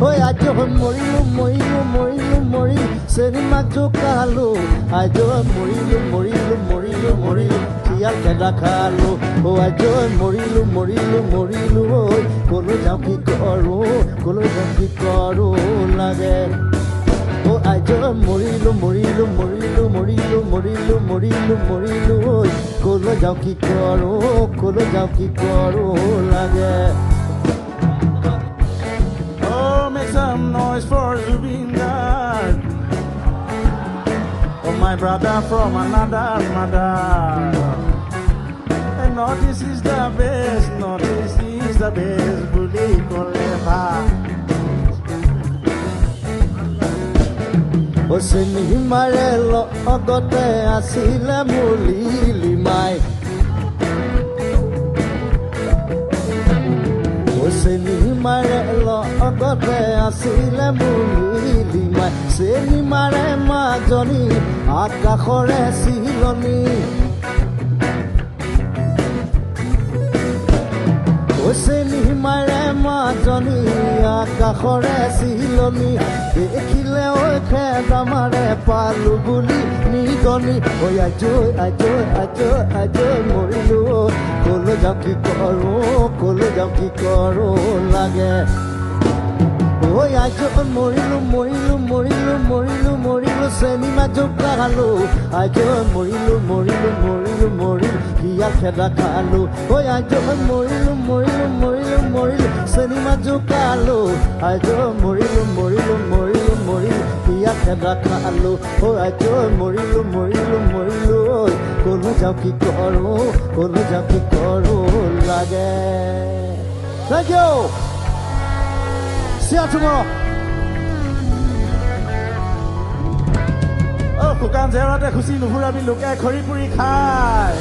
ঐ আজ মৰিলো চিনেমাক জোকালো আজ মৰিলো শিয়াল খেদা খালো ও আজ মৰিলো ঐ কলৈ যাওঁ কি কৰো লাগে ও আজ মৰিলো ঐ কলৈ যাওঁ কি কৰো লাগে Make some noise for Zubindar. Oh, my brother from another mother. And notice is the best, Bully Koleva. O চিনেমাৰে লগতে আছিলে মুলিলিমাই চিনেমাৰে লগতে আছিলে মুলিলিমাই চিনেমাৰে মাজনী আকাশৰে চিলনি চিনেমাৰে মাজনী আকাশৰে চিলনি দেখিলে ঐ খেদামাৰে পালো বুলি নিগনি ঐ আজ মৰিলো কলৈ যাওঁ কি কৰো লাগে ঐ আজ মৰিলো চিনেমা জোকালো আজ মৰিলো শিয়াল খেদা খালো ঐ আজ মৰিলো চিনেমা জোকালো আজ মৰিলো শিয়াল খেদা খালো ঐ আজ মৰিলো ঐ কলৈ যাওঁ কি কৰো লাগে Thank you. See you tomorrow. Oh, শুকান জেওৰাতে খুচি নুফুৰাবি লোকে খৰি পুৰি খায়